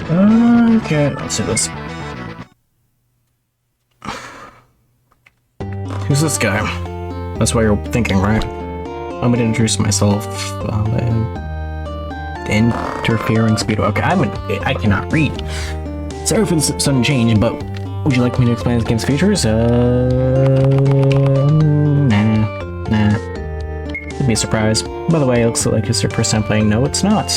Okay, let's do this. Who's this guy? That's what you're thinking, right? I'm gonna introduce myself. Interfering speed. Okay, I cannot read. Sorry for the sudden change, but would you like me to explain this game's features? Nah. It'd be a surprise. By the way, it looks like it's your first time playing. No, it's not.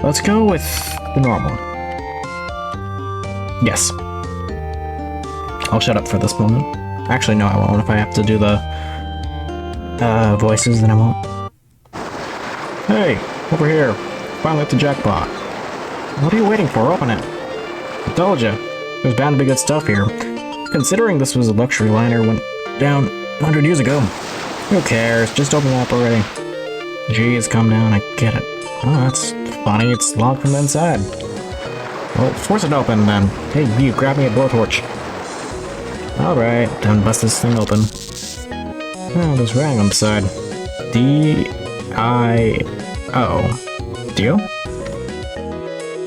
Let's go with the normal. Yes. I'll shut up for this moment. Actually, no, I won't. If I have to do the voices, then I won't. Hey, over here. Finally hit the jackpot. What are you waiting for? Open it. I told you. There's bound to be good stuff here. Considering this was a luxury liner went down 100 years ago. Who cares? Just open it up already. Jeez, calm down. I get it. Oh, that's funny. It's locked from the inside. Well, force it open then. Hey, you, grab me a blowtorch. Alright, time to bust this thing open. Oh, there's writing on the side. D-I-O. Dio?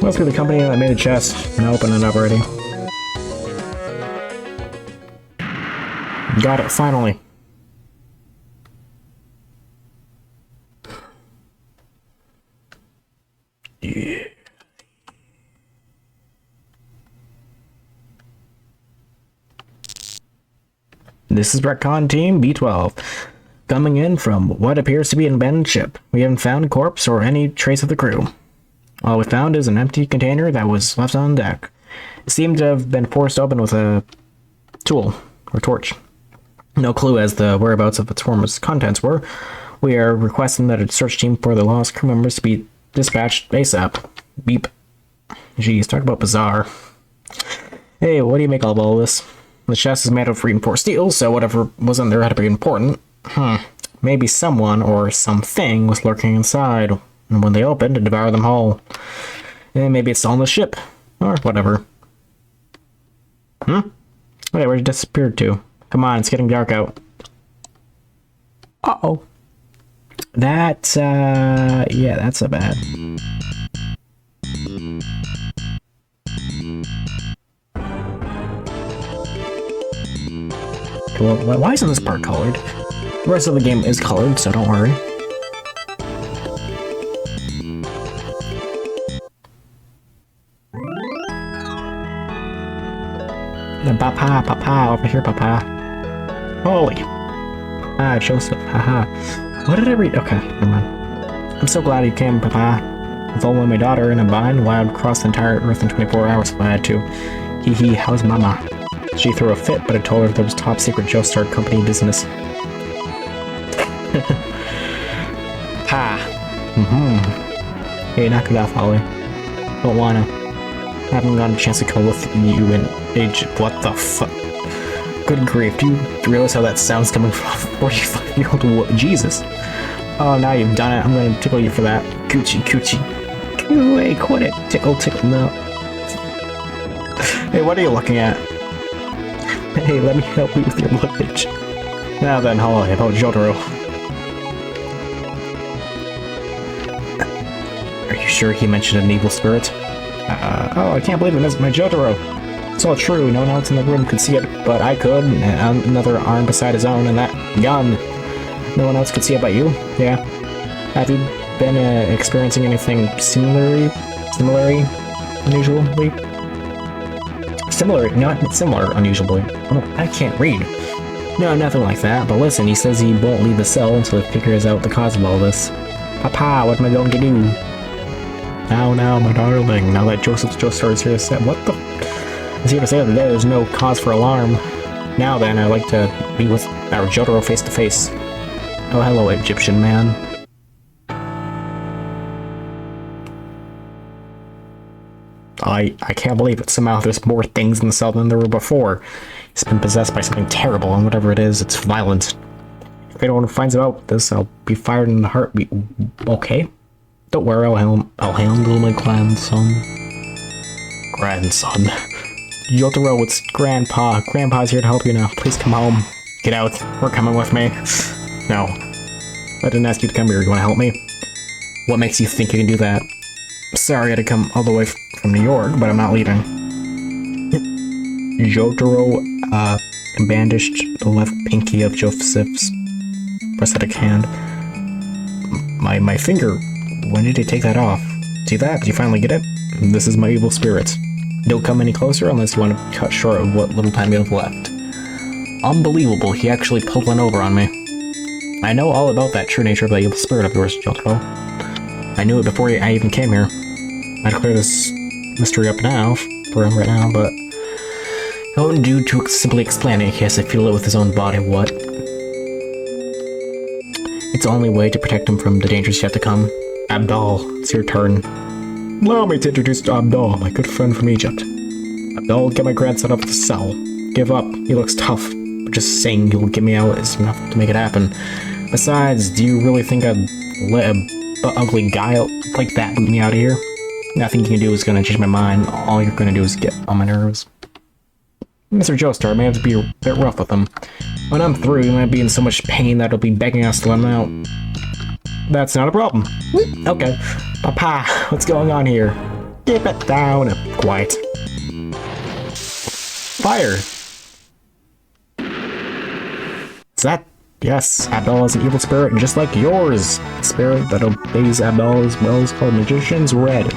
Must be the company that made the chest. And open it up already. Got it, finally. Yeah. This is Retcon Team B12, coming in from what appears to be an abandoned ship. We haven't found a corpse or any trace of the crew. All we found is an empty container that was left on deck. It seemed to have been forced open with a tool or torch. No clue as the whereabouts of its former contents were. We are requesting that a search team for the lost crew members be dispatched ASAP. Beep. Jeez, talk about bizarre. Hey, what do you make of all this? The chest is made of reinforced steel, so whatever was in there had to be important. Maybe someone or something was lurking inside, and when they opened, it devoured them whole. And maybe it's still on the ship, or whatever. Wait, where'd it disappeared to? Come on, it's getting dark out. Uh-oh. That, yeah, that's a bad. Well, why isn't this part colored? The rest of the game is colored, so don't worry. The papa, over here, papa. Holy. Ah, Joseph, haha. What did I read? Okay, never mind. I'm so glad you came, papa. With only my daughter in a bind, why I'd cross the entire Earth in 24 hours if I had to. Hee hee, how's mama? She threw a fit, but I told her there was top secret Joestar company business. Ha! Hey, knock it off, Holly. Don't wanna. I haven't gotten a chance to cuddle with you in age. What the fuck? Good grief, do you realize how that sounds coming from a 45-year-old woman? Jesus. Oh, now you've done it. I'm gonna tickle you for that. Coochie, coochie. Get away, quit it. Tickle, tickle, no. Hey, what are you looking at? Hey, let me help you with your luggage. Now then, hello, Jojo. Are you sure he mentioned an evil spirit? Oh, I can't believe it, it's my Jojo. It's all true, no one else in the room could see it, but I could, and another arm beside his own, and that gun. No one else could see it but you? Yeah. Have you been experiencing anything unusually? Not similar, unusually. Oh, I can't read. No, nothing like that, but listen, he says he won't leave the cell until he figures out the cause of all this. Papa, what am I going to do? Now, my darling, now that Joseph's Joestar is here to say, what the is here to say that there's no cause for alarm. Now then, I'd like to be with our Jojo face to face. Oh, hello, Egyptian man. I can't believe it. Somehow there's more things in the cell than there were before. He's been possessed by something terrible, and whatever it is, it's violent. If anyone finds out about this, I'll be fired in a heartbeat. Okay? Don't worry, I'll handle my grandson. grandson. Jotaro, it's Grandpa. Grandpa's here to help you now. Please come home. Get out. We're coming with me. No. I didn't ask you to come here. You want to help me? What makes you think you can do that? Sorry I had to come all the way from New York, but I'm not leaving. Jotaro, bandaged the left pinky of Joseph's prosthetic hand. My finger. When did he take that off? See that? Did you finally get it? This is my evil spirit. Don't come any closer unless you want to cut short of what little time you have left. Unbelievable, he actually pulled one over on me. I know all about that true nature of the evil spirit of yours, Jotaro. I knew it before I even came here. I'd clear this mystery up now, for him right now, but it won't do to simply explain it. He has to feel it with his own body. What? It's the only way to protect him from the dangers yet to come. Abdal, it's your turn. Allow me to introduce Abdal, my good friend from Egypt. Abdal, get my grandson up to the cell. Give up, he looks tough, but just saying you'll get me out is enough to make it happen. Besides, do you really think I'd let a ugly guy like that boot me out of here? Nothing you can do is gonna change my mind. All you're gonna do is get on my nerves. Mr. Joestar may have to be a bit rough with him. When I'm through, he might be in so much pain that he'll be begging us to let him out. That's not a problem. Okay. Papa, what's going on here? Keep it down. Quiet. Fire. Is that? Yes, Abdal is an evil spirit just like yours. The spirit that obeys Abdal as well is called Magician's Red.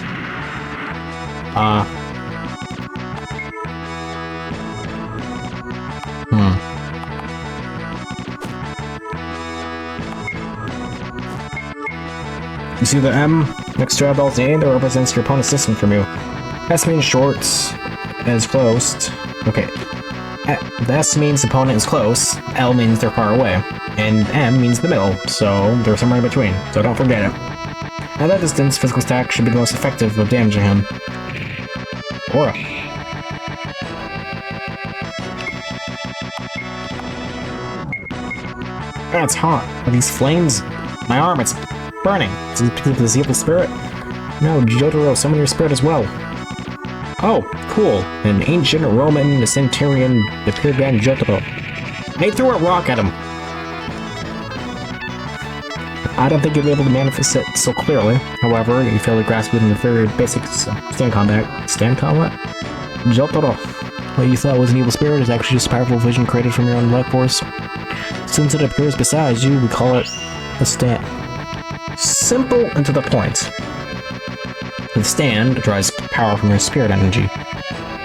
You see the M next to Abdal's name that represents your opponent's distance from you. S means shorts, is close. Okay. The S means opponent is close, L means they're far away, and M means the middle, so they're somewhere in between, so don't forget it. At that distance, physical attack should be the most effective of damaging him. Aura. That's hot. Are these flames? My arm, it's burning. Is it because of this evil spirit? No, Jotaro, summon your spirit as well. Oh, cool. An ancient Roman centurion appeared behind Jotaro. They threw a rock at him. I don't think you'll be able to manifest it so clearly. However, you fail to grasp within the very basics of stand combat. Stand combat? Jotaro. What you thought was an evil spirit is actually just powerful vision created from your own life force. Since it appears beside you, we call it a stand. Simple and to the point. The stand draws power from your spirit energy.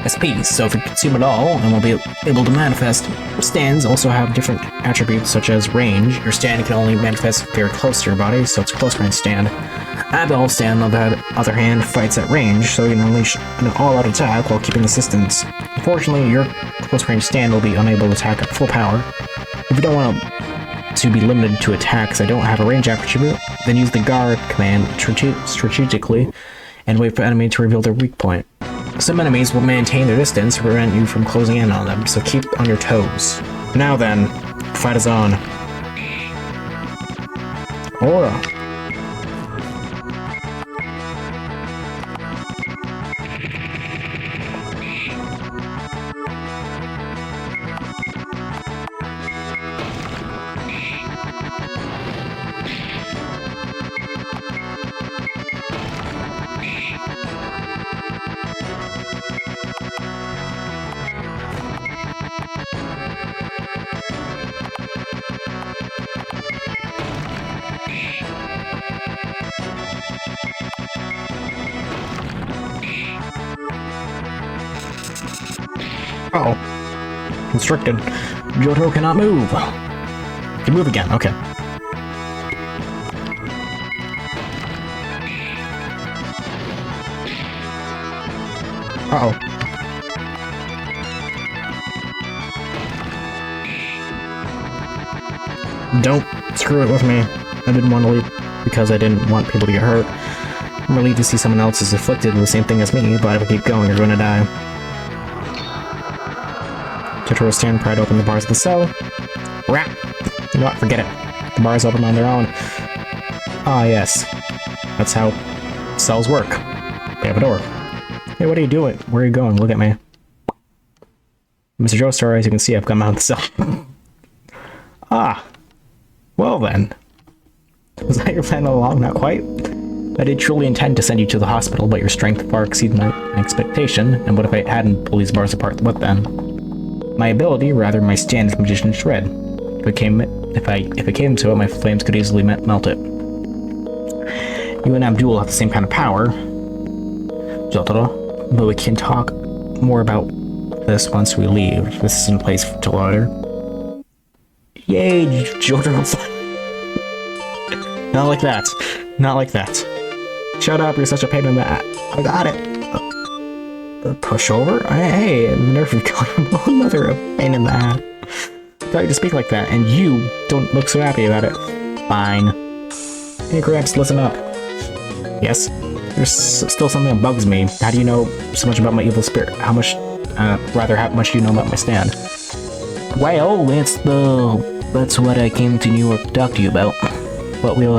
SP, so if you consume it all and will be able to manifest. Stands also have different attributes such as range. Your stand can only manifest very close to your body, so it's a close range stand. Abdal's stand, on the other hand, fights at range, so you can unleash an all-out attack while keeping distance. Unfortunately, your close range stand will be unable to attack at full power. If you don't want to be limited to attacks that don't have a range attribute, then use the guard command strategically and wait for the enemy to reveal their weak point. Some enemies will maintain their distance to prevent you from closing in on them, so keep on your toes. Now then, fight is on. Aura. Uh-oh. Constricted. Jojo cannot move. Can move again, okay. Uh-oh. Don't screw it with me. I didn't want to leave because I didn't want people to get hurt. I'm relieved to see someone else is afflicted with the same thing as me, but if we keep going, you're going to die. Jotaro's stand pried open the bars of the cell. Rap! You know what? Forget it. The bars open on their own. Ah, yes. That's how cells work. They have a door. Hey, what are you doing? Where are you going? Look at me. Mr. Joestar, as you can see, I've come out of the cell. Ah. Well then. Was that your plan all along? Not quite. I did truly intend to send you to the hospital, but your strength far exceeded my expectation, and what if I hadn't pulled these bars apart? What then? My ability, rather my stand, is magician's shred. If it came to it, my flames could easily melt it. You and Abdul have the same kind of power, Jotaro, but we can talk more about this once we leave. This isn't a place to loiter. Yay, Jotaro! Not like that. Not like that. Shut up, you're such a pain in the ass. I got it. Push over? Hey, the nerve of calling mother a pain in the ass. Got you to speak like that, and you don't look so happy about it. Fine. Hey, Gramps, listen up. Yes? There's still something that bugs me. How do you know so much about my evil spirit? How much do you know about my stand? Well, that's what I came to New York to talk to you about. But we'll,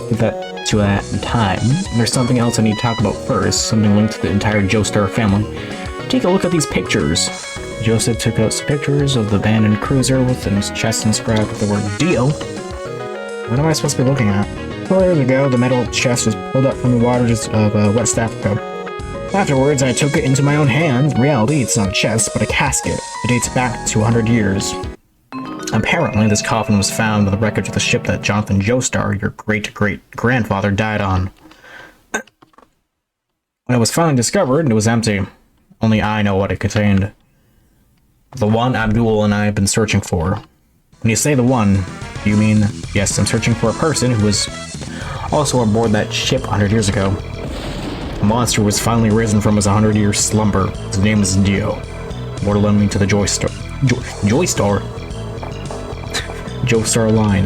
get that to that in time. There's something else I need to talk about first, something linked to the entire Joestar family. Take a look at these pictures. Joseph took out some pictures of the abandoned cruiser within his chest inscribed with the word Dio. What am I supposed to be looking at? 4 years ago, the metal chest was pulled up from the waters of West Africa. Afterwards, I took it into my own hands. In reality, it's not a chest, but a casket. It dates back to 100 years. Apparently, this coffin was found in the wreckage of the ship that Jonathan Joestar, your great-great-grandfather, died on. When it was finally discovered, it was empty. Only I know what it contained. The one Abdul and I have been searching for. When you say the one, do you mean, yes, I'm searching for a person who was also aboard that ship 100 years ago. A monster was finally risen from his 100-year slumber. His name is Dio. More to lend me to the Joestar line.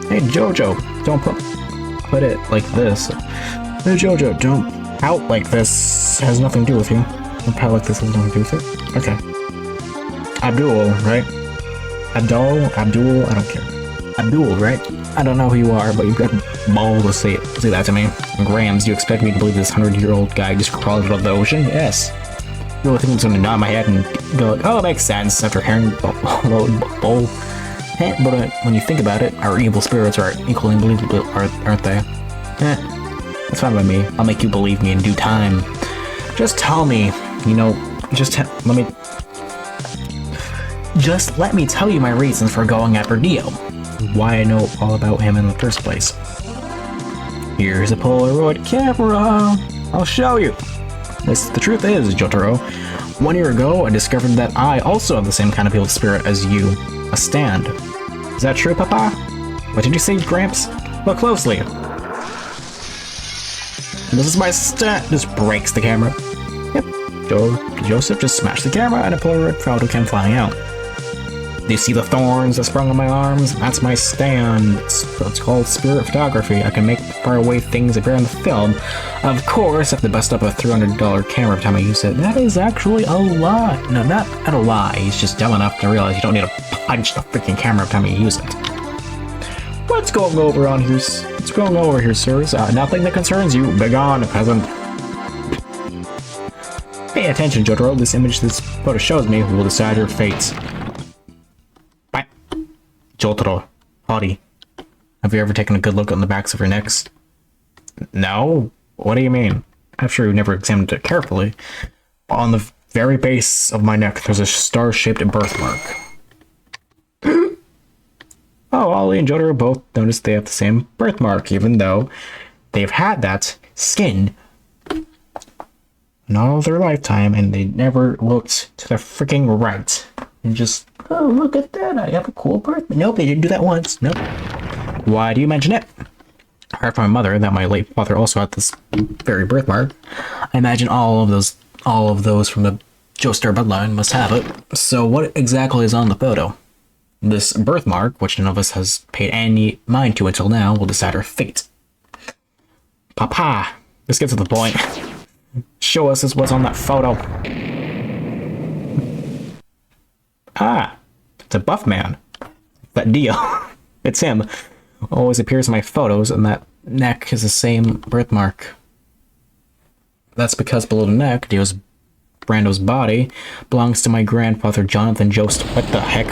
Hey Jojo, don't put it like this. Hey Jojo, don't pout like this. Has nothing to do with you. Don't pout like this has nothing to do with it. Okay. Abdul, right? Abdul, I don't care. Abdul, right? I don't know who you are, but you've got balls to say that to me. Grams, do you expect me to believe this 100-year-old guy just crawled out of the ocean? Yes. You really think I'm gonna nod my head and go like, oh, it makes sense after hearing bowl. But when you think about it, our evil spirits are equally unbelievable, aren't they? That's fine by me. I'll make you believe me in due time. Just tell me, Just let me tell you my reasons for going after Dio. Why I know all about him in the first place. Here's a Polaroid camera. I'll show you. The truth is, Jotaro, 1 year ago I discovered that I also have the same kind of evil spirit as you. A stand. Is that true, Papa? What did you say, Gramps? Look closely. This is my stand. Just breaks the camera. Yep. Joseph just smashed the camera and a Polaroid photo came flying out. Do you see the thorns that sprung on my arms? That's my stand. It's called spirit photography. I can make faraway things appear on the film. Of course, I have to bust up a $300 camera every time I use it. That is actually a lie. No, not a lie. He's just dumb enough to realize you don't need to punch the freaking camera every time you use it. What's going over here, sirs? Nothing that concerns you. Begone, peasant. Pay attention, Jotaro. This image this photo shows me will decide your fates. Jotaro, howdy. Have you ever taken a good look on the backs of your necks? No? What do you mean? I'm sure you never examined it carefully. On the very base of my neck, there's a star-shaped birthmark. Oh, Ollie and Jotaro both noticed they have the same birthmark, even though they've had that skin in all of their lifetime, and they never looked to the freaking right. And just, oh, look at that, I have a cool birthmark. Nope, they didn't do that once. Nope. Why do you mention it? I heard from my mother that my late father also had this very birthmark. I imagine all of those from the Joestar bloodline must have it. So what exactly is on the photo? This birthmark, which none of us has paid any mind to until now, will decide our fate. Papa, let's get to the point. Show us what's on that photo. Ah, it's a buff man. That Dio. It's him. Always appears in my photos in that neck is the same birthmark. That's because below the neck, Brando's body belongs to my grandfather Jonathan Joseph. What the heck?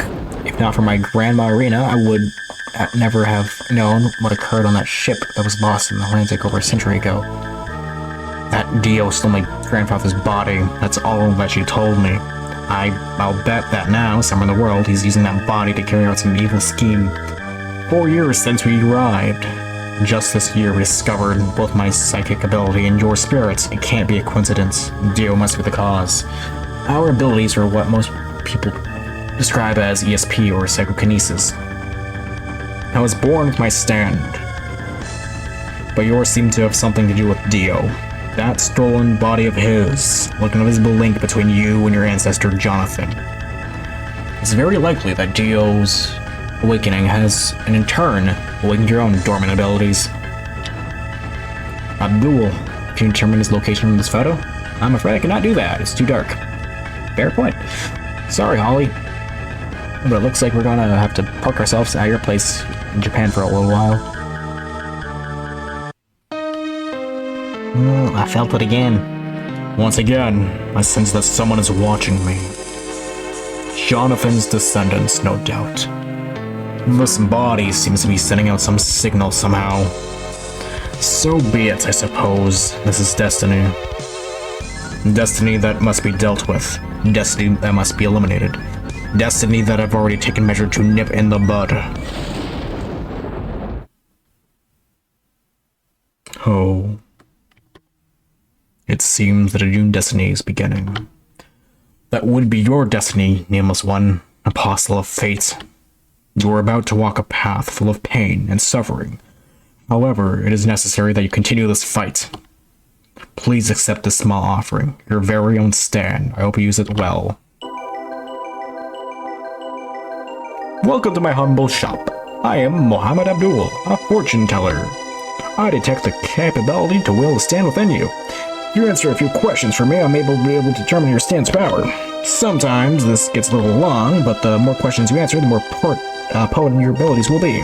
If not for my grandma Irina, I would never have known what occurred on that ship that was lost in the Atlantic over a century ago. That Dio stole my grandfather's body. That's all that she told me. I'll bet that now, somewhere in the world, he's using that body to carry out some evil scheme. 4 years since we arrived. Just this year we discovered both my psychic ability and your spirits. It can't be a coincidence. Dio must be the cause. Our abilities are what most people describe as ESP or psychokinesis. I was born with my stand, but yours seemed to have something to do with Dio. That stolen body of his, like an invisible link between you and your ancestor Jonathan. It's very likely that Dio's awakening has, and in turn, awakened your own dormant abilities. Abdul, can you determine his location from this photo? I'm afraid I cannot do that, it's too dark. Fair point. Sorry, Holly. But it looks like we're gonna have to park ourselves at your place in Japan for a little while. I felt it again. Once again, I sense that someone is watching me. Jonathan's descendants, no doubt. This body seems to be sending out some signal somehow. So be it, I suppose. This is destiny. Destiny that must be dealt with. Destiny that must be eliminated. Destiny that I've already taken measure to nip in the bud. Oh. It seems that a new destiny is beginning. That would be your destiny, Nameless One, Apostle of Fate. You are about to walk a path full of pain and suffering. However, it is necessary that you continue this fight. Please accept this small offering, your very own stand. I hope you use it well. Welcome to my humble shop. I am Mohammed Abdul, a fortune teller. I detect the capability to will the stand within you. If you answer a few questions for me, I'm able to determine your stand's power. Sometimes this gets a little long, but the more questions you answer, the more potent your abilities will be.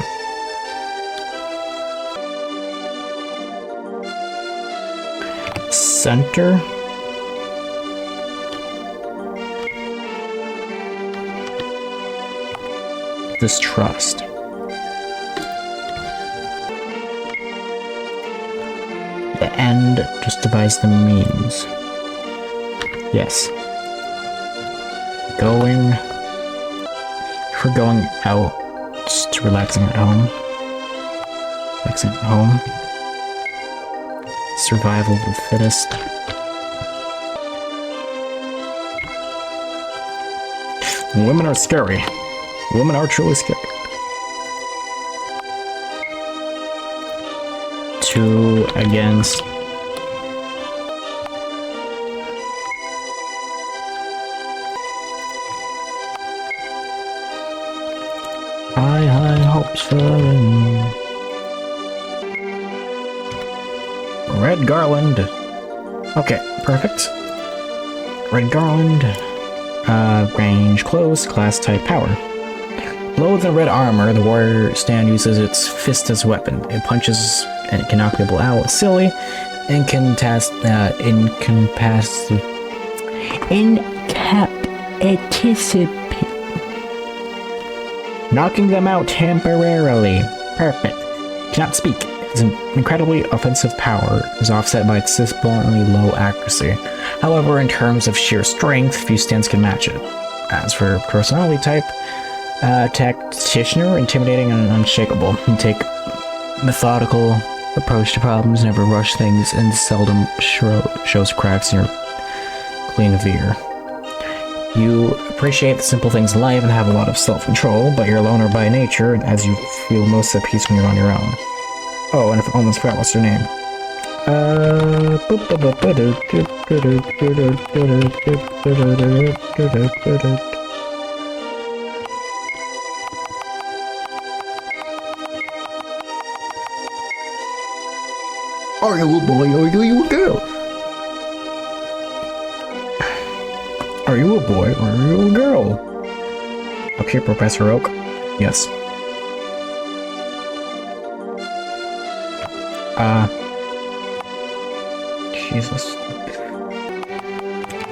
Center. Distrust. The end justifies the means. Yes. If we're going out, just relaxing at home. Relaxing at home. Survival of the fittest. Women are scary. Women are truly scary. 2 against. High hopes for me. Red Garland. Okay, perfect. Red Garland. Range close, class type power. Clothed in red armor, the warrior stand uses its fist as a weapon. It punches and it can knock people out silly and can knocking them out temporarily. Perfect. Cannot speak. It's an incredibly offensive power. Is offset by its disappointingly low accuracy. However, in terms of sheer strength, few stands can match it. As for personality type, tacticianer, intimidating and unshakable. You take methodical approach to problems, never rush things, and seldom shows cracks in your clean veer. You appreciate the simple things in life and have a lot of self-control, but you're a loner by nature, as you feel most at peace when you're on your own. Oh, and I almost forgot what's your name. Are you a boy or are you a girl? Are you a boy or are you a girl? Okay, Professor Oak. Yes. Jesus.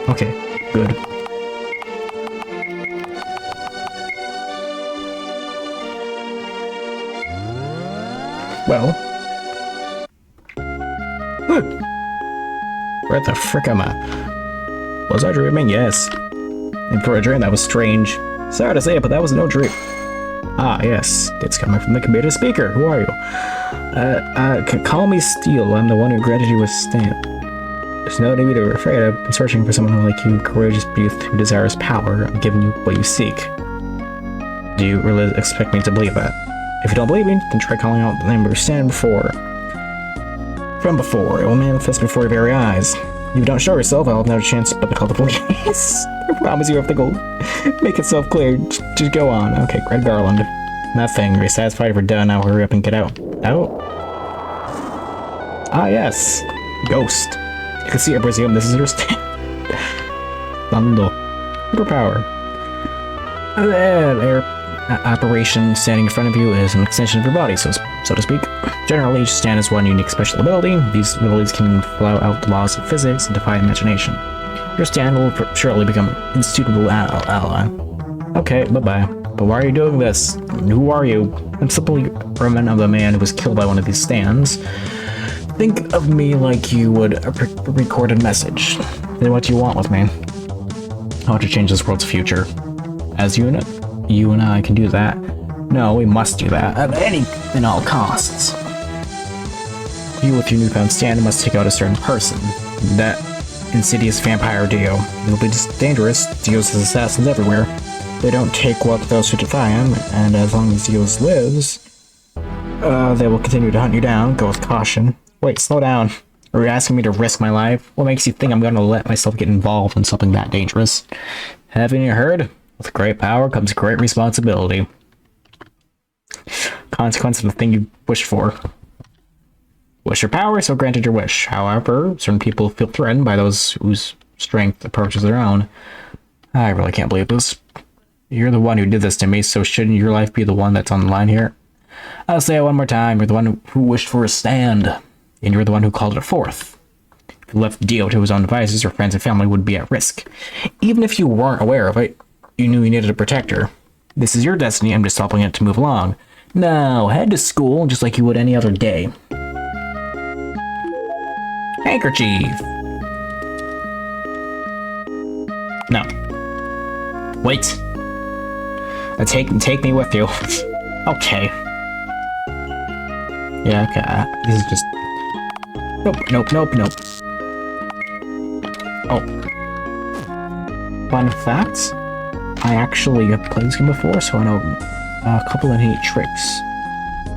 Okay, good. Well. Where the frick am I? Was I dreaming? Yes. And for a dream, that was strange. Sorry to say it, but that was no dream. Ah, yes. It's coming from the computer speaker. Who are you? Call me Steel. I'm the one who granted you a stamp. There's no need to be afraid. I've been searching for someone like you, courageous youth who desires power. I'm giving you what you seek. Do you really expect me to believe that? If you don't believe me, then try calling out the name of your stand before. From before, it will manifest before your very eyes. If you don't show yourself, I'll have no chance but to call the police. I promise you everything will make itself clear. Just go on. Okay, Red Garland. Nothing. Are you satisfied if we're done? Now hurry up and get out. Out? Ah, yes. Ghost. You can see, I presume this is your stand. Bundle. Superpower. There. Operation standing in front of you is an extension of your body, so to speak. Generally, each stand has one unique special ability. These abilities can flow out the laws of physics and defy imagination. Your stand will surely become an indisputable ally. Okay, bye-bye. But why are you doing this? Who are you? I'm simply remnant of the man who was killed by one of these stands. Think of me like you would a recorded message. Then what do you want with me? I want to change this world's future. As you and I can do that. No, we must do that at any and all costs. You with your newfound stand must take out a certain person. That insidious vampire Dio. It'll be dangerous. Dio's assassins everywhere. They don't take what those who defy him, and as long as Dio's lives, they will continue to hunt you down. Go with caution. Wait, slow down. Are you asking me to risk my life? What makes you think I'm going to let myself get involved in something that dangerous? Haven't you heard? With great power comes great responsibility. Consequence of the thing you wish for. Wish your power, so granted your wish. However, certain people feel threatened by those whose strength approaches their own. I really can't believe this. You're the one who did this to me, so shouldn't your life be the one that's on the line here? I'll say it one more time. You're the one who wished for a stand, and you're the one who called it forth. If you left Dio to his own devices, your friends and family would be at risk. Even if you weren't aware of it, you knew you needed a protector. This is your destiny, I'm just helping it to move along. Now, head to school just like you would any other day. Handkerchief! No. Wait. Take me with you. Okay. Yeah, okay. This is just... Nope. Oh. Fun fact? I actually have played this game before, so I know a couple of neat tricks.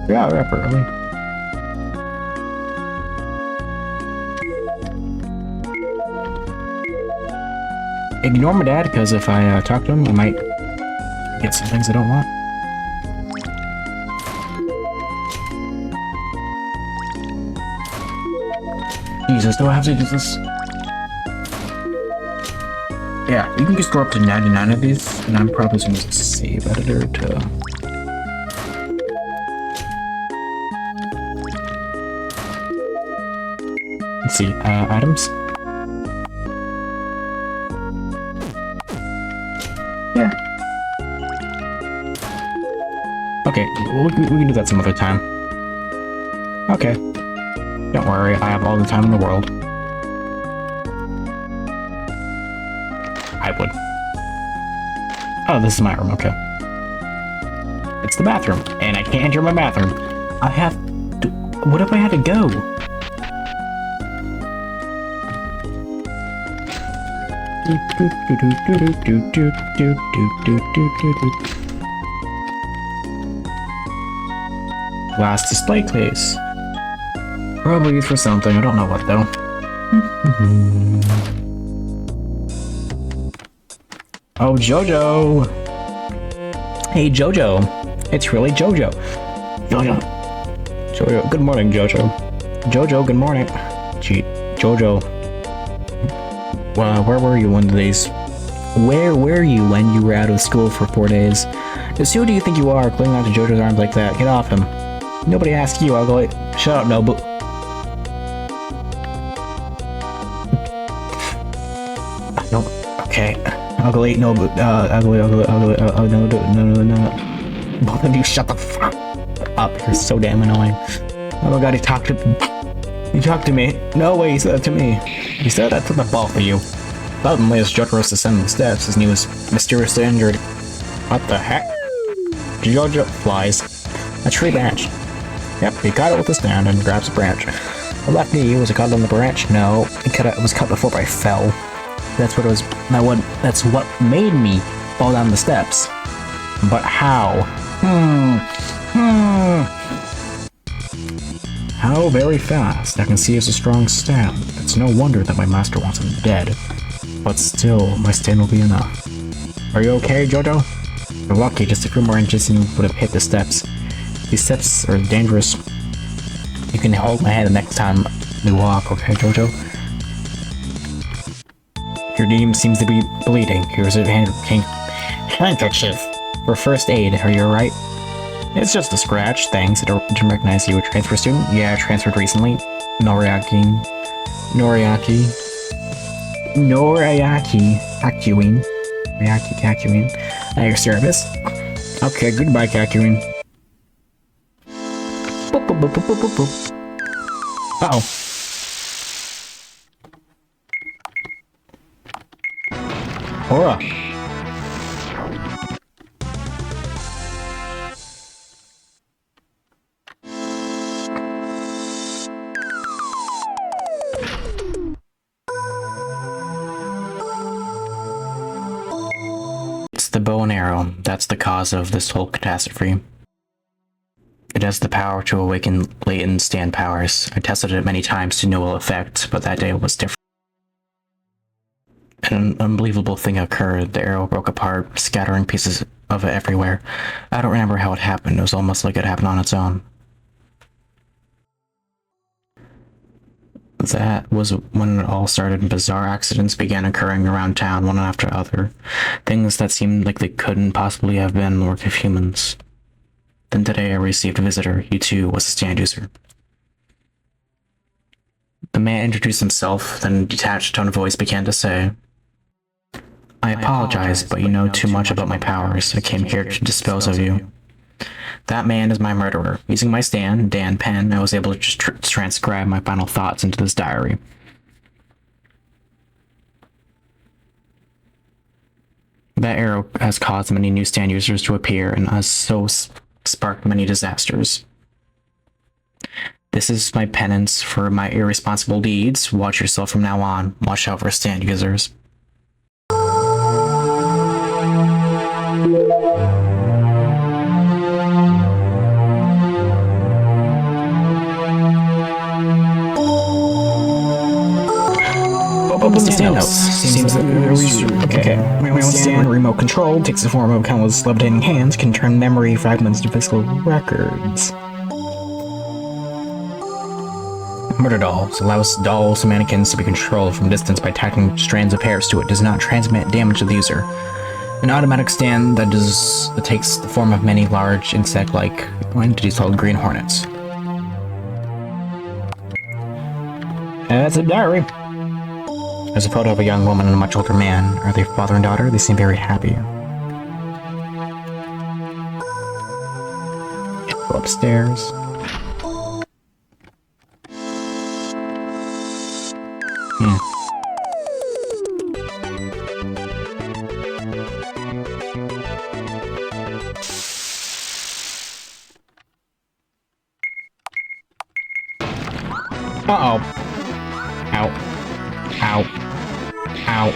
Yeah, we're up early. Ignore my dad, because if I talk to him, I might get some things I don't want. Jesus, do I have to do this? Yeah, you can just go up to 99 of these, and I'm probably going to use a save editor to... Let's see, items? Yeah. Okay, we can do that some other time. Okay. Don't worry, I have all the time in the world. I would. Oh, this is my room, okay. It's the bathroom, and I can't enter my bathroom. I have to... What if I had to go? Glass display case. Probably used for something, I don't know what though. Oh, Jojo! Hey, Jojo! It's really Jojo! Jojo, good morning, Jojo. Jojo, good morning. Gee, Jojo. Where were you one of these? Where were you when you were out of school for 4 days? Just who do you think you are, clinging onto Jojo's arms like that? Get off him. Nobody asked you, I'll go like, shut up, ugly, no, ugly, no. Both of you shut the fuck up. You're so damn annoying. Oh my god, he talked to me. No way, he said that to me. He said that to the both of you. Suddenly, as Jojo was descending the steps, his knee was mysteriously injured. What the heck? Jojo flies. A tree branch. Yep, he caught it with his hand and grabs a branch. The left knee, was it caught on the branch? No, it was cut before I fell. That's what made me fall down the steps. But how? How very fast. I can see it's a strong stab. It's no wonder that my master wants him dead. But still, my stand will be enough. Are you okay, Jojo? You're lucky, just a few more inches and you would have hit the steps. These steps are dangerous. You can hold my hand the next time we walk, okay, Jojo? Your knee seems to be bleeding. Here's a handkerchief. For first aid, are you alright? It's just a scratch, thanks. I didn't recognize you. A transfer student? Yeah, I transferred recently. Kakyoin. Kakyoin. At your service. Okay, goodbye, Kakyoin. Boop, boop, boop, boop, boop, boop. Uh-oh. Aura. It's the bow and arrow. That's the cause of this whole catastrophe. It has the power to awaken latent stand powers. I tested it many times to no effect, but that day was different. An unbelievable thing occurred. The arrow broke apart, scattering pieces of it everywhere. I don't remember how it happened. It was almost like it happened on its own. That was when it all started. Bizarre accidents began occurring around town, one after other. Things that seemed like they couldn't possibly have been the work of humans. Then today I received a visitor. He too was a stand user. The man introduced himself, then in a detached tone of voice began to say, I apologize, but you know too much about my powers. I came here to dispose of you. That man is my murderer. Using my stand, Dan Pen, I was able to just transcribe my final thoughts into this diary. That arrow has caused many new stand users to appear and has so sparked many disasters. This is my penance for my irresponsible deeds. Watch yourself from now on. Watch out for stand users. Open stand notes. Seems that okay. My own stand, remote control, takes the form of countless levitating hands, can turn memory fragments to physical records. Murder dolls allows dolls and mannequins to be controlled from a distance by attaching strands of hairs to it. Does not transmit damage to the user. An automatic stand that takes the form of many large insect-like entities called green hornets. That's a diary. There's a photo of a young woman and a much older man. Are they father and daughter? They seem very happy. Go upstairs. Uh-oh. Ow. Ow. Ow.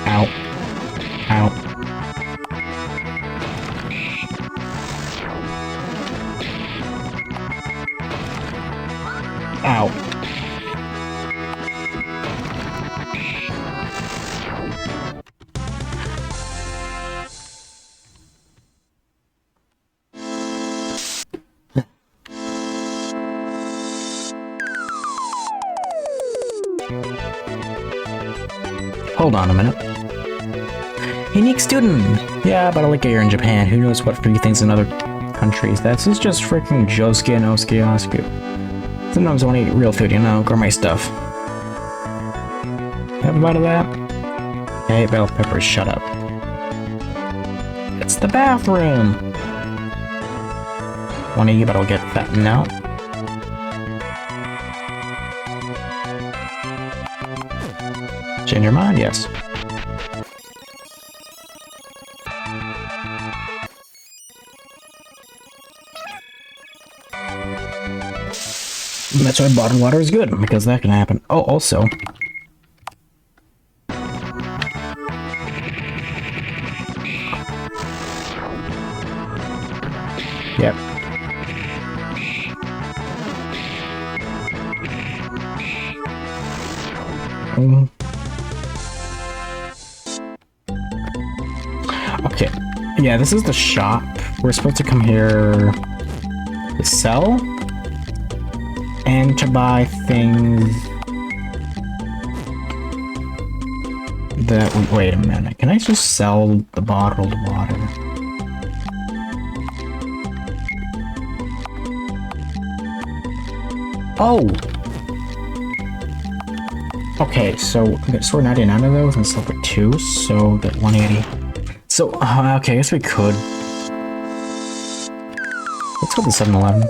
Ow. Ow. Ow. Hold on a minute. Unique student! Yeah, but I like it here in Japan. Who knows what free things in other countries? This is just freaking Josuke and Osuke. Sometimes I want to eat real food, you know, gourmet stuff. have a bite of that? Hey, bell peppers, shut up. It's the bathroom! One of you, but I'll get fattened out. Change your mind? Yes. That's why bottled water is good, because that can happen. Oh, also... Yep. Okay. Yeah, this is the shop. We're supposed to come here to sell and to buy things that... Wait a minute. Can I just sell the bottled water? Oh! Okay, so I got 99 of those and sell for 2, so that 180. So, okay, I guess we could. Let's go to 7-Eleven.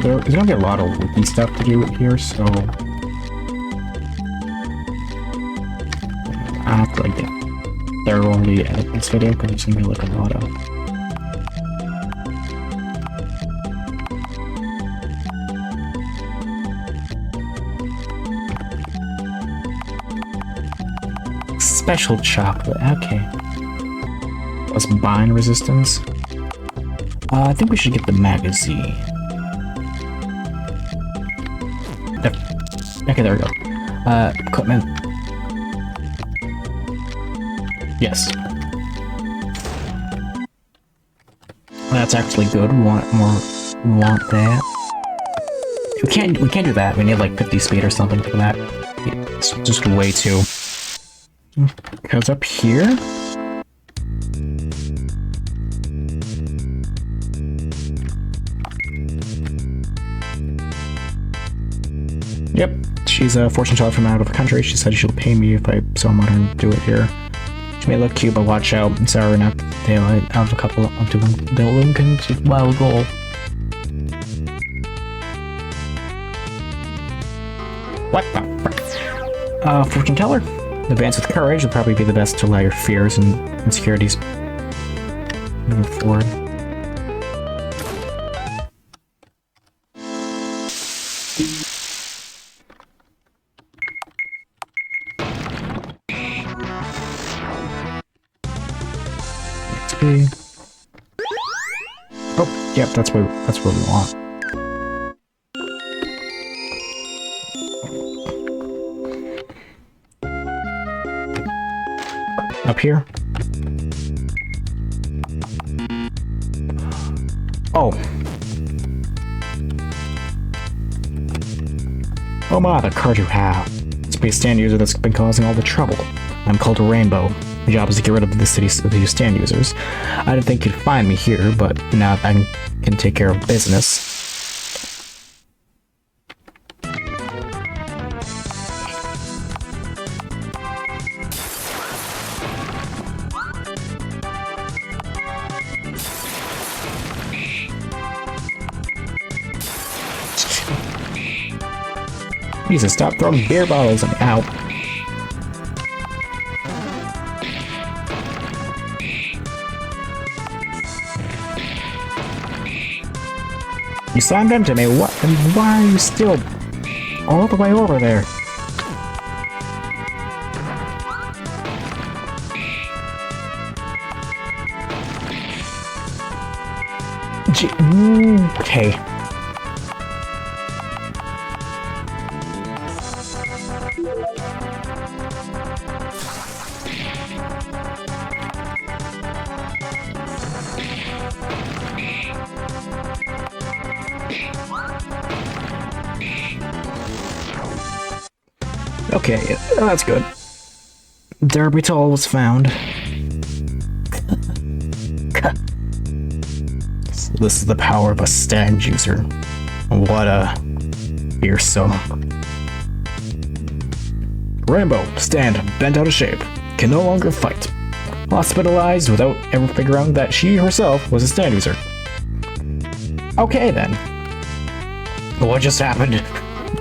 There's gonna be a lot of wiki stuff to do here, so... I have to, like, thoroughly edit this video, because there's gonna be, like, a lot of... Special chocolate, okay. Plus bind resistance. I think we should get the magazine. Okay, there we go. Equipment. Yes. That's actually good. We want more. We want that. We can't do that. We need like 50 speed or something for that. It's just way too. Goes up here. Yep, she's a fortune teller from out of the country. She said she'll pay me if I so modern do it here. She may look cute, but watch out. Sorry, not daylight. Out of a couple of doing the Lincoln wild goal. What the frick? Fortune teller. Advance with courage will probably be the best to allow your fears and insecurities moving forward. XP. Oh, yep, that's what we want. Up here? Oh. Oh my, the card you have. It's be a stand user that's been causing all the trouble. I'm called Rainbow. My job is to get rid of the city's stand users. I didn't think you'd find me here, but now I can take care of business. Jesus, stop throwing beer bottles at me. Ow. You slammed into me. What? And why are you still all the way over there? Okay. Okay, that's good. Derbital was found. This is the power of a stand user. What a Fearsome. Rainbow, stand, bent out of shape. Can no longer fight. Hospitalized without ever figuring out that she herself was a stand user. Okay then. What just happened?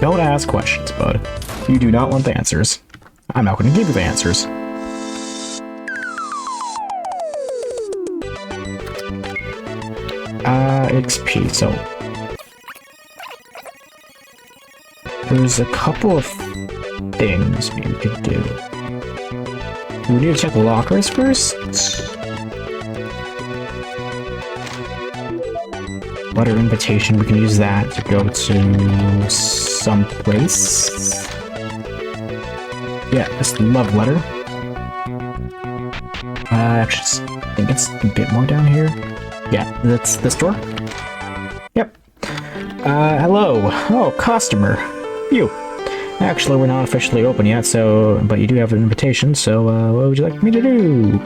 Don't ask questions, bud. You do not want the answers. I'm not going to give you the answers. XP, so... There's a couple of things we could do. We need to check the lockers first. Letter invitation, we can use that to go to someplace. Yeah, this love letter. Actually, I think it's a bit more down here. Yeah, that's this door. Yep. Hello. Oh, customer. You. Actually, we're not officially open yet, so... But you do have an invitation, so, what would you like me to do?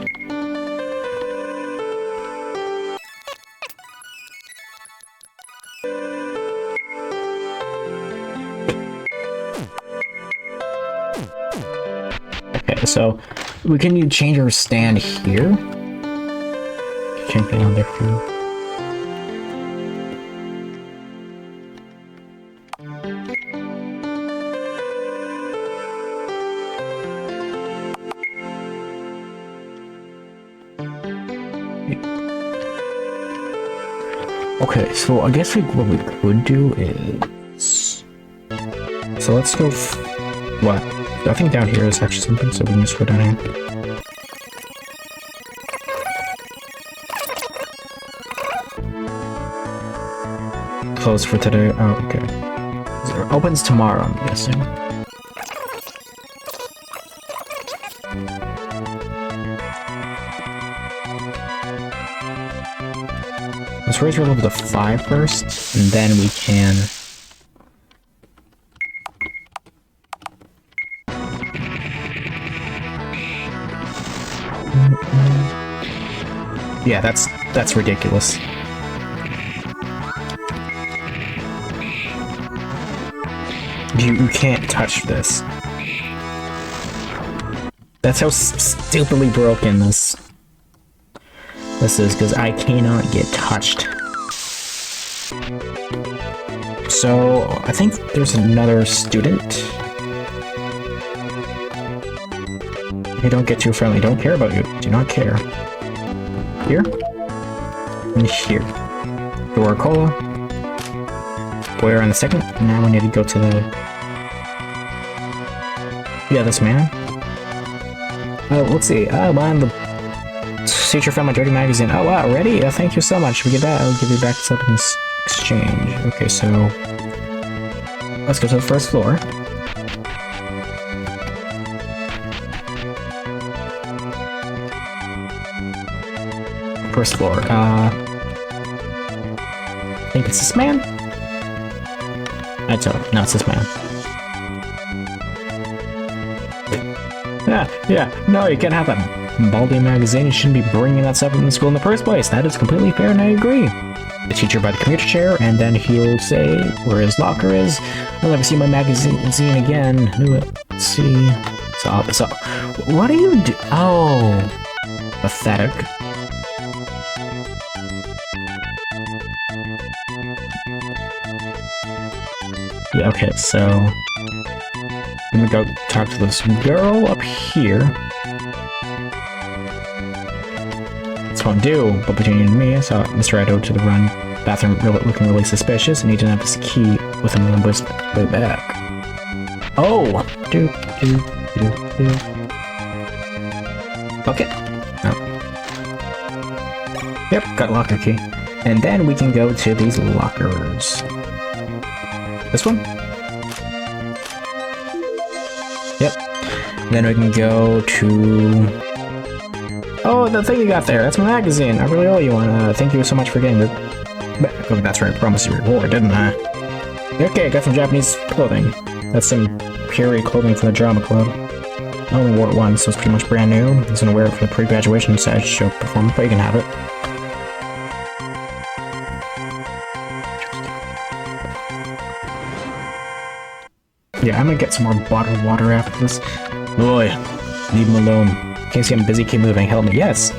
Okay, so... We can change our stand here. Change it on there for you. Okay, so I guess what we could do is... So let's go... What? I think down here is actually something, so we can just go down here. Closed for today. Oh, okay. It opens tomorrow, I'm guessing. Let's raise our level to 5 first, and then we can... Yeah, that's ridiculous. You can't touch this. That's how stupidly broken this is, because I cannot get touched. So, I think there's another student. Hey, don't get too friendly. Don't care about you. Do not care. Here? And here. Dora Cola. Boyer on the second. Now we need to go to the... Yeah, this man. Oh, let's see. I'm the teacher from my dirty magazine. Oh, wow, already? Thank you so much. We get that. I'll give you back something in exchange. Okay, so... Let's go to the first floor. First floor. I think it's this man? No, it's this man. Yeah, no, you can't have that Baldy magazine. You shouldn't be bringing that stuff in the school in the first place. That is completely fair, and I agree. The teacher by the computer chair, and then he'll say where his locker is. I'll never see my magazine again. Let's see. So, what do you do? Oh, pathetic. Yeah, okay, so... I'm gonna go talk to this girl up here. This won't do, but between you and me, I saw Mr. Edo to the run bathroom looking really suspicious, and he didn't have his key with him on his way back. Oh! Okay. Oh. Yep, got a locker key. And then we can go to these lockers. This one? Yep. Then we can go to... Oh, the thing you got there. That's my magazine. I really owe you one. Thank you so much for getting it. Oh, that's right. I promised you a reward, didn't I? Okay, I got some Japanese clothing. That's some period clothing from the drama club. I only wore it once, so it's pretty much brand new. I was gonna wear it for the pre-graduation sideshow performance, but you can have it. Yeah, I'm gonna get some more bottled water after this. Boy, leave him alone. Can't see I'm busy, keep moving. Help me, yes!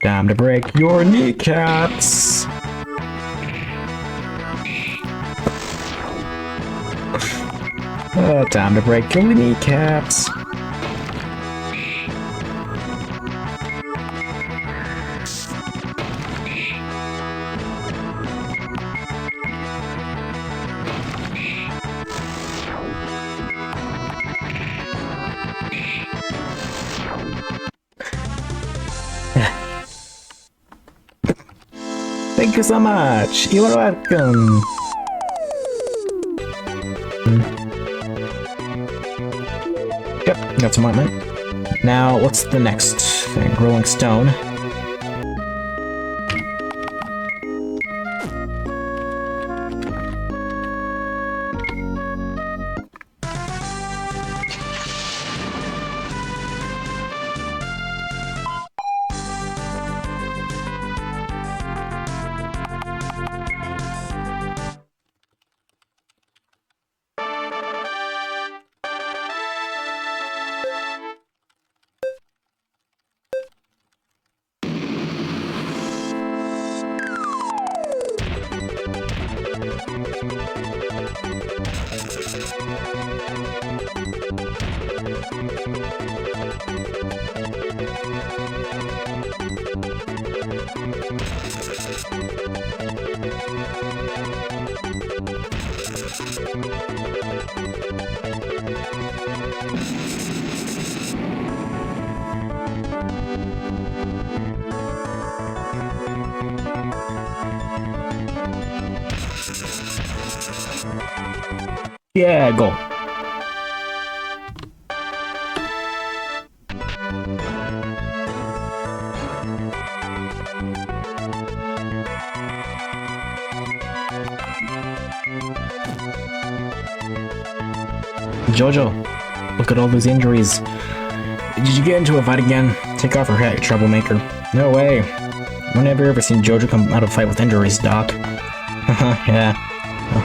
Time to break your kneecaps! Time to break your kneecaps! Thank you so much! You are welcome! Yep, got some ointment. Now, what's the next thing? Rolling stone. Yeah, go. Jojo, look at all those injuries. Did you get into a fight again? Take off your hat, you troublemaker. No way. When have you ever seen Jojo come out of a fight with injuries, Doc? Haha, yeah.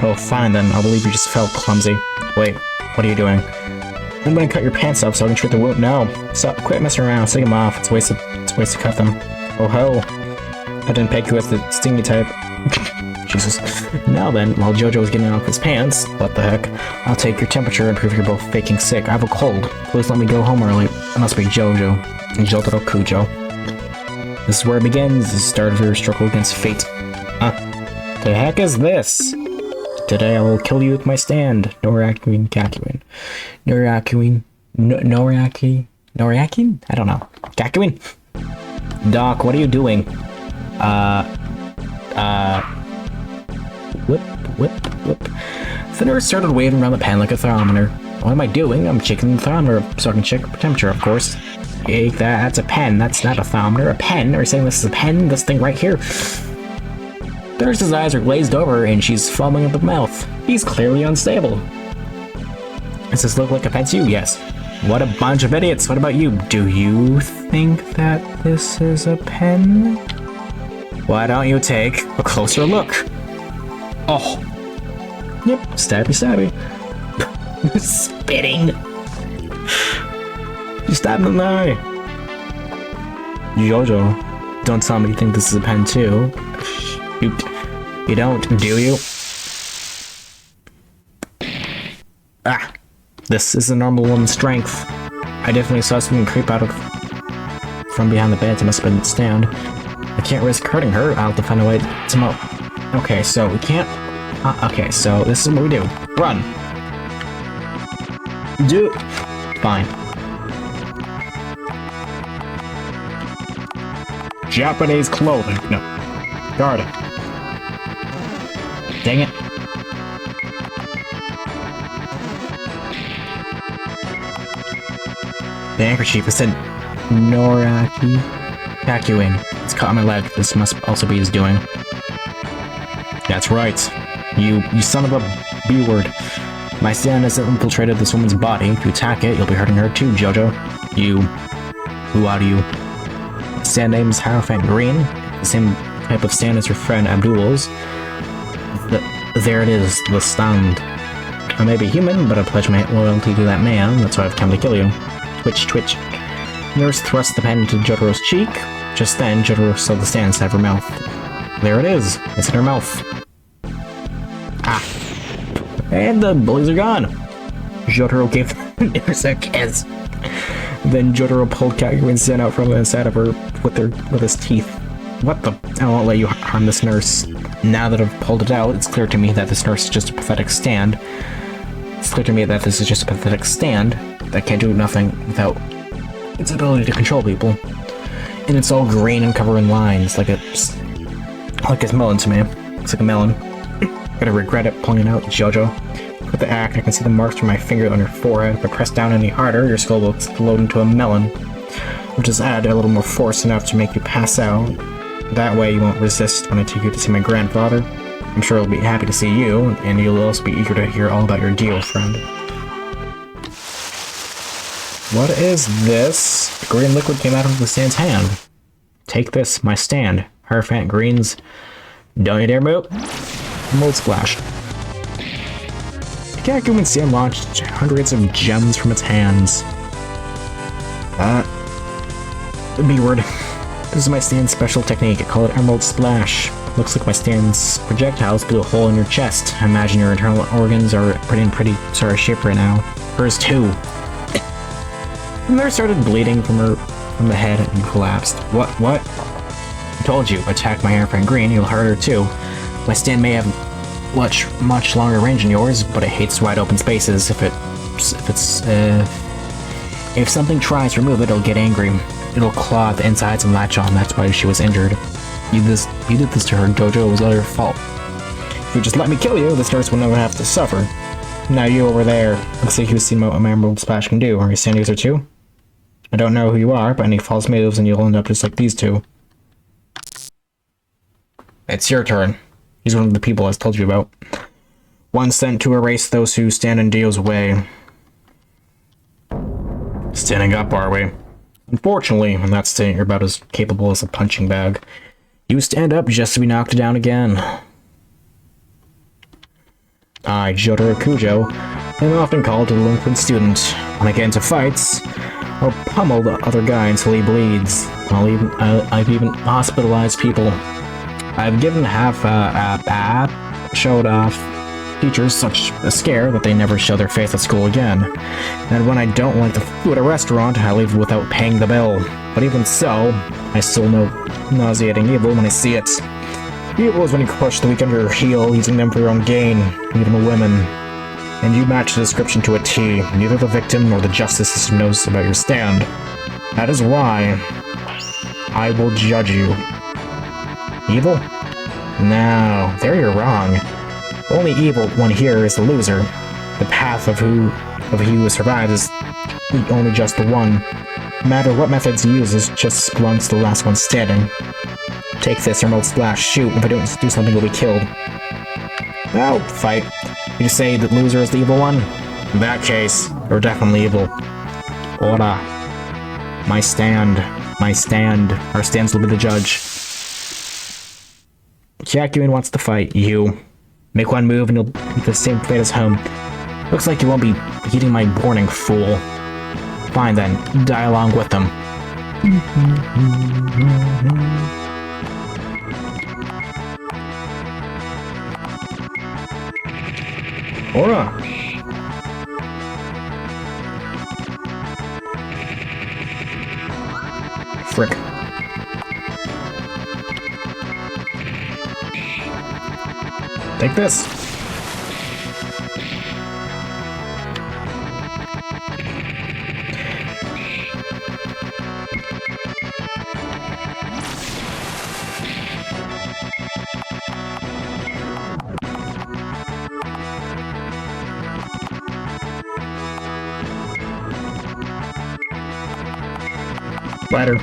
Oh, fine then. I'll believe you just felt clumsy. Wait, what are you doing? I'm gonna cut your pants off so I can treat the wound. No, stop. Quit messing around. Take them off. It's waste to cut them. Oh hell. I didn't pick you as the stingy type. Jesus. Now then, while Jojo was getting off his pants, what the heck? I'll take your temperature and prove you're both faking sick. I have a cold. Please let me go home early. It must be Jojo. Jotaro Kujo. This is where it begins. The start of your struggle against fate. The heck is this? Today I will kill you with my stand. Norakuin Kakyoin. Norakuin. Noriaki? I don't know. Kakyoin? Doc, what are you doing? Whip. The nurse started waving around the pen like a thermometer. What am I doing? I'm checking the thermometer so I can check the temperature, of course. Hey, that's a pen. That's not a thermometer. A pen? Are you saying this is a pen? This thing right here? The nurse's eyes are glazed over and she's foaming at the mouth. He's clearly unstable. Does this look like a pen to you? Yes. What a bunch of idiots. What about you? Do you think that this is a pen? Why don't you take a closer look? Oh. Yep, stabby. Spitting. You stabbed him in the eye. Jojo, don't tell me you think this is a pen too. You don't, do you? Ah, this is a normal woman's strength. I definitely saw something creep out from behind the bed. It must have been the stand. I can't risk hurting her. I'll have to find a way to mo. Okay, so we can't. Okay, so this is what we do. Run. Do. Fine. Japanese clothing. No. Guard it. Dang it. The handkerchief is said Noraki Kakyoin. It's caught on my leg. This must also be his doing. That's right. You son of a B-word. My stand has infiltrated this woman's body. If you attack it, you'll be hurting her too, Jojo. Who are you? Stand name's Hierophant Green. The same type of stand as your friend Abdul's. There it is, the stand. I may be human, but I pledge my loyalty to that man. That's why I've come to kill you. Twitch, twitch. Nurse thrusts the pen into Jotaro's cheek. Just then, Jotaro saw the stand inside her mouth. There it is. It's in her mouth. Ah. And the bullies are gone. Jotaro gave the nurse a kiss. Then Jotaro pulled Kakyoin's stand out from inside of her with his teeth. What the? I won't let you harm this nurse. Now that I've pulled it out, it's clear to me that this nurse is just a pathetic stand. It's clear to me that this is just a pathetic stand that can't do nothing without its ability to control people. And it's all green and covered in lines, like it's melon to me. It's like a melon. Gonna regret it pulling it out, Jojo. With the act, I can see the marks from my finger on your forehead. If I press down any harder, your skull will explode into a melon, which is add a little more force enough to make you pass out. That way you won't resist when I take you to see my grandfather. I'm sure he'll be happy to see you, and you'll also be eager to hear all about your deal, friend. What is this? The green liquid came out of the stand's hand. Take this, my stand. Hierophant greens. Don't you dare move. Mold splash. The Kakyoin stand launched hundreds of gems from its hands. B-word. This is my stand's special technique. I call it Emerald Splash. Looks like my stand's projectiles blew a hole in your chest. I imagine your internal organs are in pretty sorry shape right now. Hers too. And there started bleeding from the head and collapsed. What? I told you, attack my Hierophant green, you'll hurt her too. My stand may have much longer range than yours, but it hates wide open spaces. If something tries to remove it, it'll get angry. It'll claw at the insides and latch on. That's why she was injured. You did this to her, Jojo. It was all your fault. If you just let me kill you, this nurse will never have to suffer. Now you over there. Looks like you've seen what my Emerald Splash can do. Are you a stand user too? I don't know who you are, but any false moves and you'll end up just like these two. It's your turn. He's one of the people I told you about. One sent to erase those who stand in Dio's way. Standing up, are we? Unfortunately, I'm not saying you're about as capable as a punching bag. You stand up just to be knocked down again. I, Jotaro Kujo, am often called a delinquent student. When I get into fights, I'll pummel the other guy until he bleeds. I've even hospitalized people. I've given showed off teachers such a scare that they never show their face at school again. And when I don't like the food at a restaurant, I leave without paying the bill. But even so, I still know nauseating evil when I see it. Evil is when you crush the weak under your heel, using them for your own gain, even women. And you match the description to a T. Neither the victim nor the justice system knows about your stand. That is why I will judge you. Evil? No, there you're wrong. The only evil one here is the loser. The path of he who survives is only just the one. No matter what methods he uses, just belongs to the last one standing. Take this, Emerald Splash, shoot. If I don't do something, you'll be killed. Oh, fight. You say the loser is the evil one? In that case, you're definitely evil. Ora. My stand. Our stands will be the judge. Kakyoin wants to fight you. Make one move and you'll meet the same fate as home. Looks like you won't be heeding my warning, fool. Fine then, die along with them. Ora! Frick. Take this. Spider.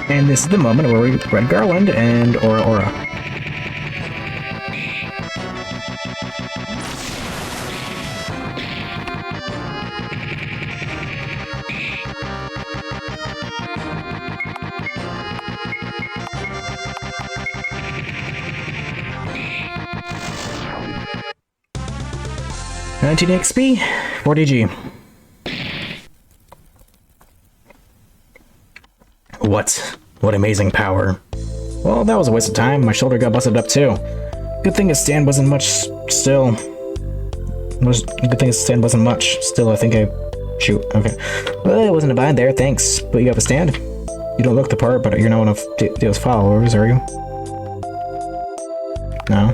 And this is the moment where we Red Garland and Aura. $19 XP, 40G. What amazing power. Well, that was a waste of time. My shoulder got busted up too. Good thing his stand wasn't much still. Good thing his stand wasn't much. Still, I think I... Shoot, okay. Well, it wasn't a bind there, thanks. But you have a stand? You don't look the part, but you're not one of Dio's followers, are you? No?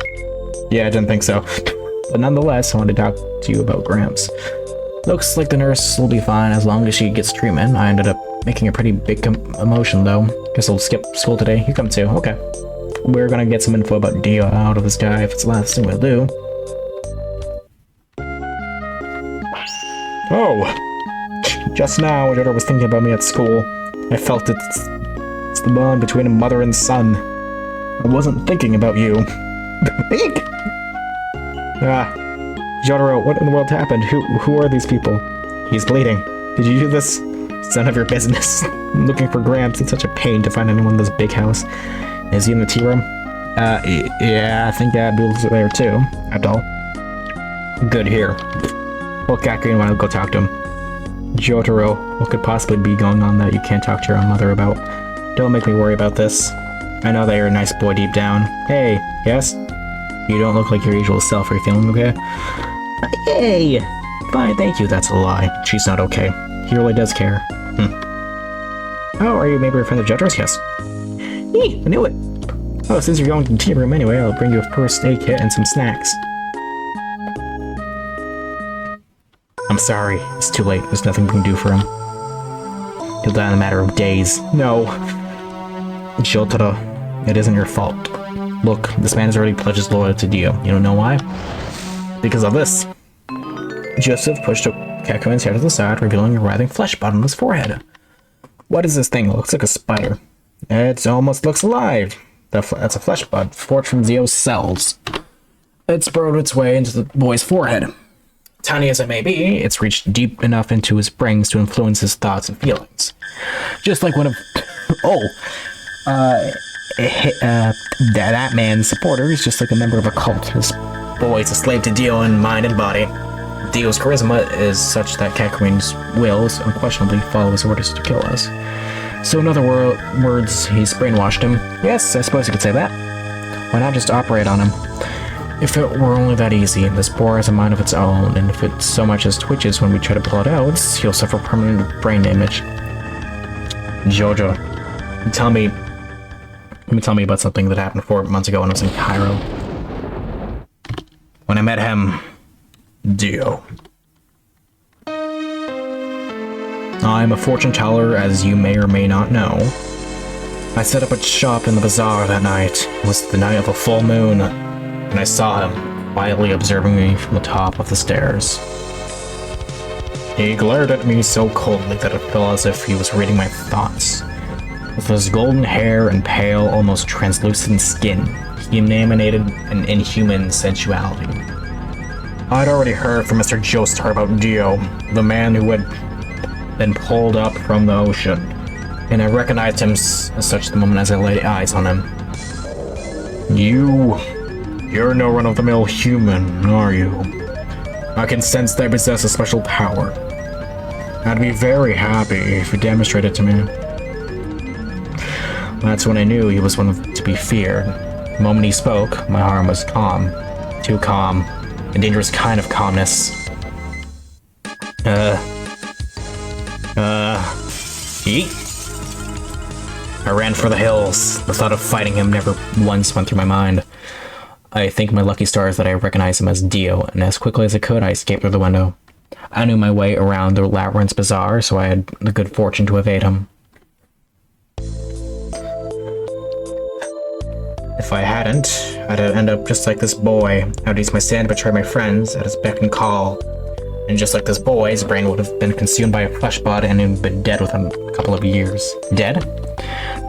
Yeah, I didn't think so. But nonetheless, I wanted to talk to you about Gramps. Looks like the nurse will be fine as long as she gets treatment. I ended up making a pretty big emotion, though. Guess I'll skip school today. You come too. Okay. We're gonna get some info about Dio out of this guy if it's the last thing we'll do. Oh! Just now, Jojo was thinking about me at school. I felt it's the bond between a mother and son. I wasn't thinking about you. Think! Jotaro, what in the world happened? Who are these people? He's bleeding. Did you do this? It's none of your business. I'm looking for Gramps. It's such a pain to find anyone in this big house. Is he in the tea room? Yeah, I think Abdul's there too. Abdul. Good, here. Well, Kakyoin, why don't go talk to him? Jotaro, what could possibly be going on that you can't talk to your own mother about? Don't make me worry about this. I know that you're a nice boy deep down. Hey, yes? You don't look like your usual self. Are you feeling okay? Hey! Fine, thank you. That's a lie. She's not okay. He really does care. Oh, are you maybe a friend of Jojo's? Yes. Hey, I knew it! Oh, since you're going to the tea room anyway, I'll bring you a first aid kit and some snacks. I'm sorry. It's too late. There's nothing we can do for him. He'll die in a matter of days. No. Jotaro, it isn't your fault. Look, this man has already pledged his loyalty to Dio. You don't know why? Because of this. Joseph pushed Kakyoin's hair to the side, revealing a writhing flesh bud on his forehead. What is this thing? It looks like a spider. It almost looks alive. That's a flesh bud, forged from Dio's cells. It's burrowed its way into the boy's forehead. Tiny as it may be, it's reached deep enough into his brains to influence his thoughts and feelings. Just like one of... that man's supporter is just like a member of a cult. This boy's a slave to Dio in mind and body. Dio's charisma is such that Kakyoin's wills unquestionably follow his orders to kill us. So in other words, he's brainwashed him. Yes, I suppose you could say that. Why not just operate on him? If it were only that easy, this boar has a mind of its own, and if it so much as twitches when we try to pull it out, he'll suffer permanent brain damage. Jojo, tell me about something that happened 4 months ago when I was in Cairo. When I met him, Dio. I'm a fortune teller, as you may or may not know. I set up a shop in the bazaar that night. It was the night of a full moon, and I saw him quietly observing me from the top of the stairs. He glared at me so coldly that it felt as if he was reading my thoughts. With his golden hair and pale, almost translucent skin, he emanated an inhuman sensuality. I'd already heard from Mr. Joestar about Dio, the man who had been pulled up from the ocean, and I recognized him as such the moment as I laid eyes on him. You're no run-of-the-mill human, are you? I can sense that I possess a special power. I'd be very happy if you demonstrated it to me. That's when I knew he was one to be feared. The moment he spoke, my heart was calm. Too calm. A dangerous kind of calmness. Yeet. I ran for the hills. The thought of fighting him never once went through my mind. I think my lucky stars that I recognized him as Dio, and as quickly as I could, I escaped through the window. I knew my way around the Labyrinth's bazaar, so I had the good fortune to evade him. If I hadn't, I'd end up just like this boy. I'd use my stand to betray my friends at his beck and call. And just like this boy, his brain would have been consumed by a flesh bud and he'd been dead within a couple of years. Dead?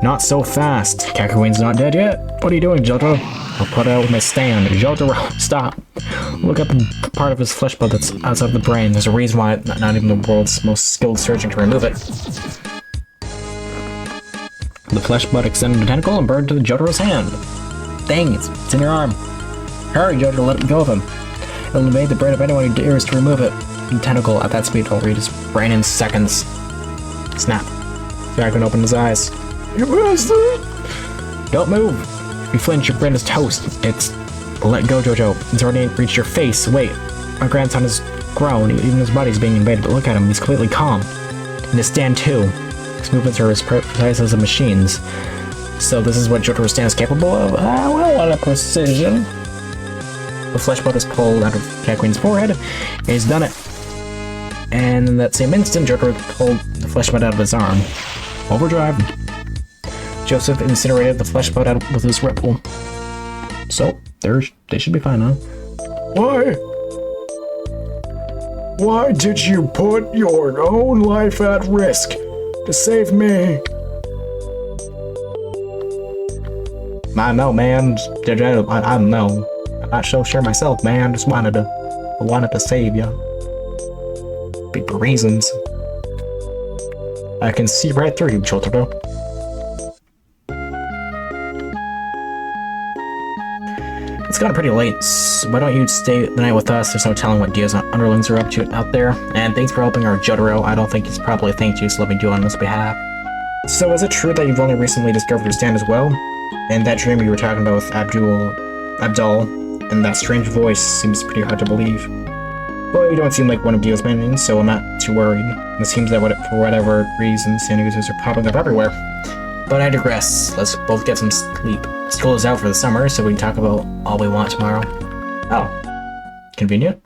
Not so fast. Kakyoin's not dead yet. What are you doing, Jojo? I'll put it out with my stand. Jojo, stop. Look at the part of his flesh bud that's outside the brain. There's a reason why not even the world's most skilled surgeon can remove it. The flesh bud extended a tentacle and burned to the Jotaro's hand. Dang, it's in your arm. Hurry, Jojo, let go of him. It'll invade the brain of anyone who dares to remove it. The tentacle at that speed will reach his brain in seconds. Snap. Dragon opened his eyes. You bastard! Don't move! If you flinch, your brain is toast. It's... Let go, Jojo. It's already reached your face. Wait. My grandson has grown. Even his body's being invaded, but look at him. He's completely calm. And his stand, too. His movements are as precise as the machine's. So this is what Jotaro's stand is capable of? Well, what a precision. The flesh bud is pulled out of Kakyoin's forehead, and he's done it. And in that same instant, Jotaro pulled the flesh bud out of his arm. Overdrive. Joseph incinerated the flesh bud out with his ripple. So, they should be fine, huh? Why? Why did you put your own life at risk to save me? I know, man. I don't know. I'm not so sure myself, man. I just wanted to save you. Big reasons. I can see right through you, Jotaro. It's gotten pretty late, so why don't you stay the night with us? There's no telling what Dio's underlings are up to out there. And thanks for helping our Jotaro. I don't think he's probably thanked you, so let me do it on his behalf. So is it true that you've only recently discovered your stand as well? And that dream you were talking about with Abdul, and that strange voice seems pretty hard to believe. Well, you don't seem like one of Dio's minions, so I'm not too worried. It seems that for whatever reason, stand users are popping up everywhere. But I digress. Let's both get some sleep. School is out for the summer, so we can talk about all we want tomorrow. Oh, convenient.